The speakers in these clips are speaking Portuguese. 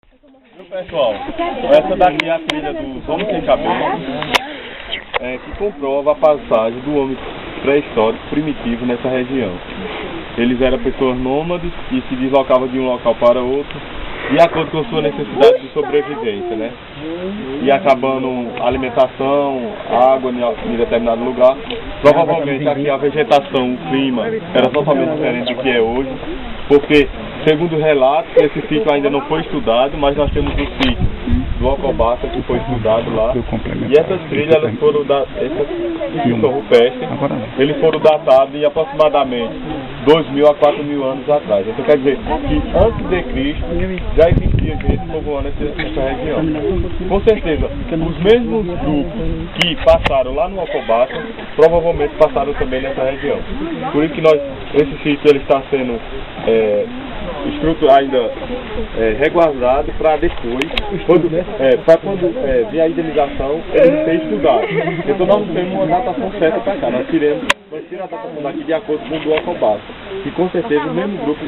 Pessoal, essa daqui é a trilha dos Homens Sem Cabelo, que comprova a passagem do homem pré-histórico primitivo nessa região. Eles eram pessoas nômades e se deslocavam de um local para outro, de acordo com sua necessidade de sobrevivência, né? E acabando alimentação, água em determinado lugar. Provavelmente aqui a vegetação, o clima era totalmente diferente do que é hoje, porque, segundo relatos, esse sítio ainda não foi estudado, mas nós temos o sítio do Alcobaça que foi estudado lá. E essas trilhas, elas foram rupestres, eles foram datados em aproximadamente 2.000 a 4.000 anos atrás. Então quer dizer que antes de Cristo já existia gente povoando essa região. Com certeza, os mesmos grupos que passaram lá no Alcobaça provavelmente passaram também nessa região. Por isso que esse sítio ele está sendo ainda reguardado para depois, quando vier a indenização, ele ser estudado. Então nós não temos uma datação certa para cá, nós tiramos a datação daqui de acordo com o do Alcobaça. E com certeza o mesmo grupo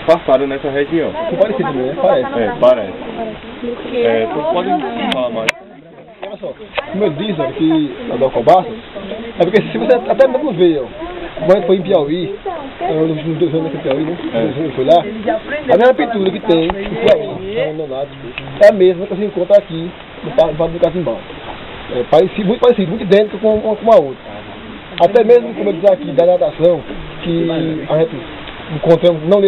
passaram nessa região. Que parecido, né? Parece. Parece. Vocês podem falar mais. Olha só, como eu disse, que a do Alcobaça, é porque se você até mesmo vê, quando a gente foi em Piauí, nos 2 anos em Piauí, né? Foi lá, a mesma pintura que tem em Piauí, é a mesma que você encontra aqui no Parque do Catimbau. Muito parecido, muito idêntico com a outra. Até mesmo, como eu disse aqui, da natação, que a gente encontramos, não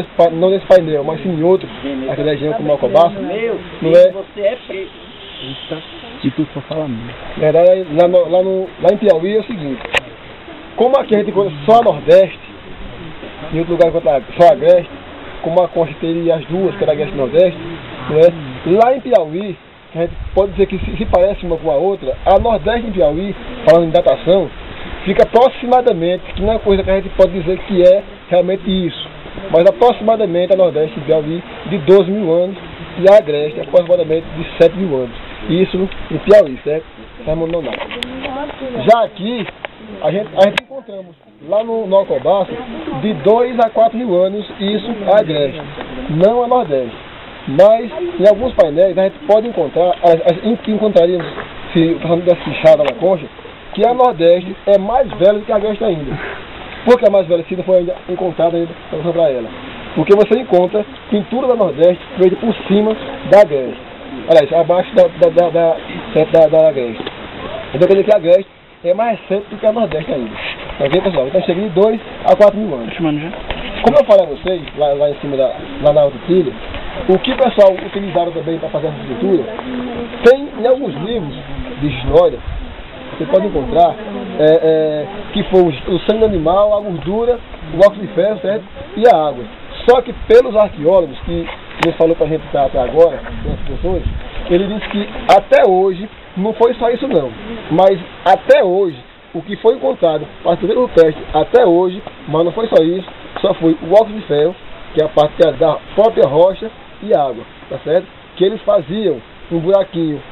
nesse painel, mas sim em outros, aqui na região como Alcobaça, não é? E tu só fala mesmo. Lá em Piauí é o seguinte, como aqui a gente encontra só a Nordeste, em outro lugar encontra só a Agreste, como a Concha teria as duas, que era a Agreste e Nordeste, não é? Lá em Piauí, a gente pode dizer que se parece uma com a outra, a Nordeste em Piauí, falando em datação, fica aproximadamente, que não é coisa que a gente pode dizer que é realmente isso, mas aproximadamente a Nordeste em Piauí de 12.000 anos e a Agreste aproximadamente de 7.000 anos. Isso em Piauí, certo? Já aqui, a gente encontramos lá no Alcobaça de 2 a 4.000 anos, isso a Agreste, não a Nordeste. Mas em alguns painéis a gente pode encontrar, encontraríamos, se o desse fichada na concha, que a Nordeste é mais velha do que a Agreste ainda. Por que a mais velha se não foi ainda encontrada ainda para ela? Porque você encontra pintura da Nordeste feita por cima da Agreste. Aliás, abaixo da Agreste. Então quer dizer que a Agreste é mais recente do que a Nordeste ainda. Ok, pessoal? Então chega de 2 a 4.000 anos. Como eu falei a vocês, lá em cima lá na outra trilha, o que o pessoal utilizaram também para fazer essa pintura, tem em alguns livros de história, você pode encontrar que foi o sangue animal, a gordura, o óxido de ferro, certo? E a água. Só que pelos arqueólogos, que ele falou para a gente até agora, as pessoas, ele disse que até hoje, não foi só isso não, mas até hoje, o que foi encontrado para fazer o teste até hoje, mas não foi só isso, só foi o óxido de ferro, que é a parte da própria rocha e água, tá certo? Que eles faziam um buraquinho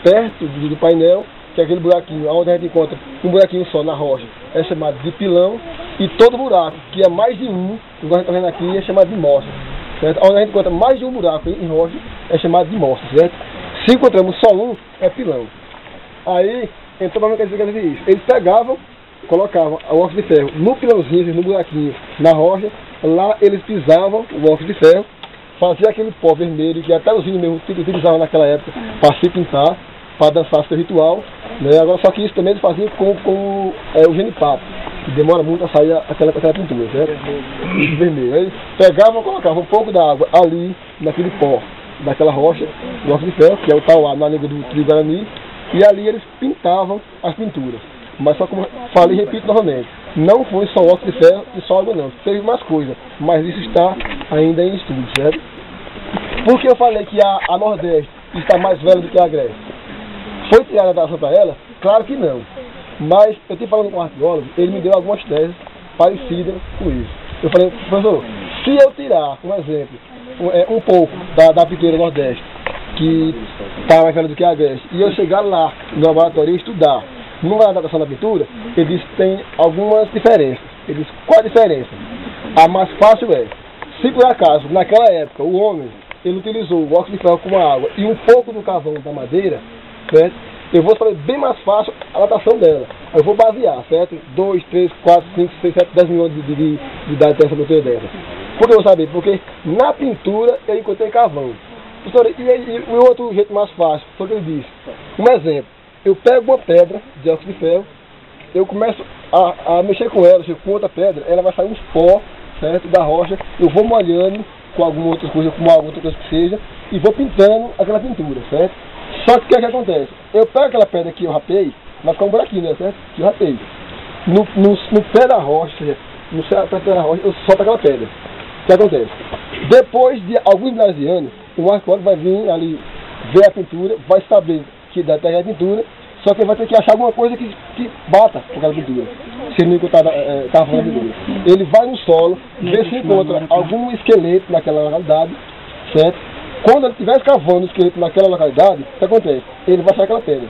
perto do painel, que é aquele buraquinho onde a gente encontra um buraquinho só na rocha, é chamado de pilão, e todo buraco, que é mais de um, igual a gente está vendo aqui, é chamado de mostra, certo? Onde a gente encontra mais de um buraco em rocha, é chamado de mostra, certo? Se encontramos só um, é pilão. Aí, então, não quer dizer isso. Eles pegavam, colocavam o óxido de ferro no pilãozinho, no buraquinho, na rocha, lá eles pisavam o óxido de ferro, faziam aquele pó vermelho, que até os índios mesmo utilizavam naquela época para se pintar, para dançar seu ritual, né? Agora, só que isso também eles faziam com o genipapo, que demora muito a sair aquela pintura, certo? Isso vermelho. Aí pegavam, colocavam um pouco da água ali, naquele pó, daquela rocha, do óxido de ferro, que é o tauá na língua do trigo guarani, e ali eles pintavam as pinturas. Mas só como falei e repito novamente, não foi só óxido de ferro e só água não, teve mais coisa, mas isso está ainda em estudo, certo? Por que eu falei que a Nordeste está mais velha do que a Agreste? Foi tirada a datação para ela? Claro que não. Mas eu estive falando com um arqueólogo, ele me deu algumas teses parecidas com isso. Eu falei, professor, se eu tirar, um exemplo, um pouco da pintura Nordeste, que está mais velha do que a Agreste, e eu chegar lá no laboratório e estudar, não vai dar datação da pintura, ele disse que tem algumas diferenças. Ele disse, qual a diferença? A mais fácil é, se por acaso, naquela época, o homem ele utilizou o óxido de ferro com a água e um pouco do carvão da madeira, certo? Eu vou fazer bem mais fácil a datação dela. Eu vou basear, certo? 2, 3, 4, 5, 6, 7, 10 milhões de idade dessa pintura dessa. Por que eu vou saber? Porque na pintura eu encontrei carvão. E o outro jeito mais fácil, foi o que ele disse. Um exemplo, eu pego uma pedra de óxido de ferro, eu começo a mexer com ela, com outra pedra, ela vai sair uns pó, certo? Da rocha, eu vou molhando com alguma outra coisa, com alguma outra coisa que seja, e vou pintando aquela pintura, certo? Só que o que acontece? Eu pego aquela pedra que eu rapei, vai ficar um buraquinho, né, certo? Que eu rapei. No pé da rocha, ou seja, no pé da rocha, eu solto aquela pedra. O que acontece? Depois de alguns milhares de anos, o arqueólogo vai vir ali, ver a pintura, vai saber que dá até a pintura, só que ele vai ter que achar alguma coisa que bata com aquela pintura. Se ele não encontrar carvão na pintura. Ele vai no solo, vê se encontra algum esqueleto naquela localidade, certo? Quando ele estiver escavando o esqueleto naquela localidade, o que acontece? Ele vai achar aquela pedra.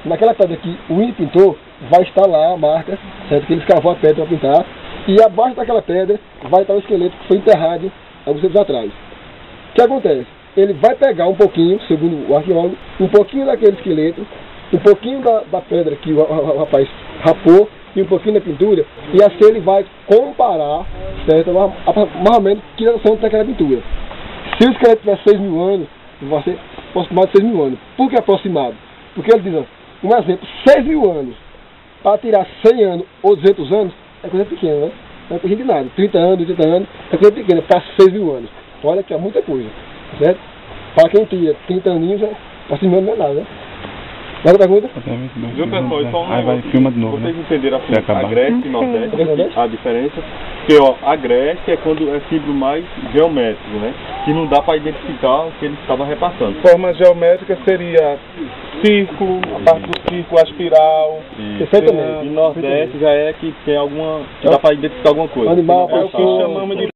Naquela pedra que o índio pintou, vai estar lá a marca, certo? Que ele escavou a pedra para pintar, e abaixo daquela pedra vai estar o esqueleto que foi enterrado alguns tempos atrás. O que acontece? Ele vai pegar um pouquinho, segundo o arqueólogo, um pouquinho daquele esqueleto, um pouquinho da pedra que o rapaz rapou, e um pouquinho da pintura, e assim ele vai comparar, certo? Mais ou menos que datação tem aquela pintura. Se o esqueleto tiver 6 mil anos, vai ser aproximado de 6 mil anos. Por que aproximado? Porque ele diz, ó, um exemplo, 6 mil anos, para tirar 100 anos ou 200 anos, é coisa pequena, né? Não é coisa de nada. 30 anos, 30 anos, é coisa pequena, para 6 mil anos. Olha que é muita coisa, certo? Para quem tira 30 aninhos, para 6 mil anos não é nada, né? Mais uma pergunta? Viu, pessoal? Só um vai, filma de novo, vocês né? entenderam a Agreste e Nordeste, a diferença? Porque, ó, Agreste é quando é símbolo mais geométrico, né? Que não dá para identificar o que ele estava repassando. Forma geométrica seria círculo, a parte do círculo, a espiral. Perfeitamente. E Nordeste já é que tem alguma... que dá para identificar alguma coisa. Animal, É o que chamamos de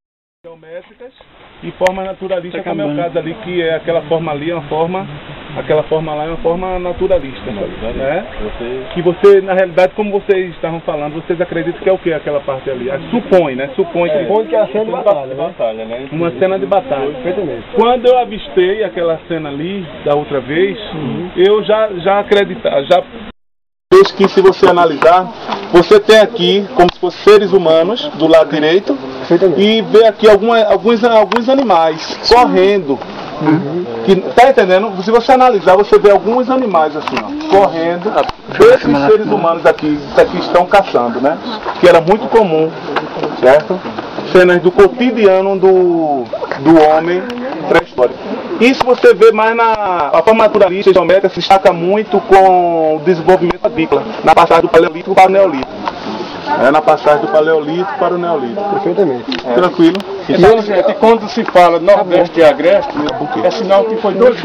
geométricas e forma naturalista, como é o caso ali, que é aquela forma ali, aquela forma lá é uma forma naturalista, né? Que você, na realidade, como vocês estavam falando, vocês acreditam que é o que aquela parte ali? Supõe, né? Supõe que é a cena de batalha, né? uma cena de batalha. Perfeitamente. Quando eu avistei aquela cena ali, da outra vez, eu já acreditava, que se você analisar, você tem aqui como se fossem seres humanos do lado direito e vê aqui alguns animais correndo. Que, tá entendendo? Se você analisar, você vê alguns animais assim, ó, correndo. Esses seres humanos aqui estão caçando, né? Que era muito comum, certo? Cenas do cotidiano do homem pré-histórico. Isso você vê mais a forma naturalista geométrica se destaca muito com o desenvolvimento agrícola, na passagem do Paleolítico para o Neolítico. Na passagem do Paleolítico para o Neolítico. Perfeitamente. Tranquilo. E quando se fala Nordeste e Agreste, é sinal que foi dois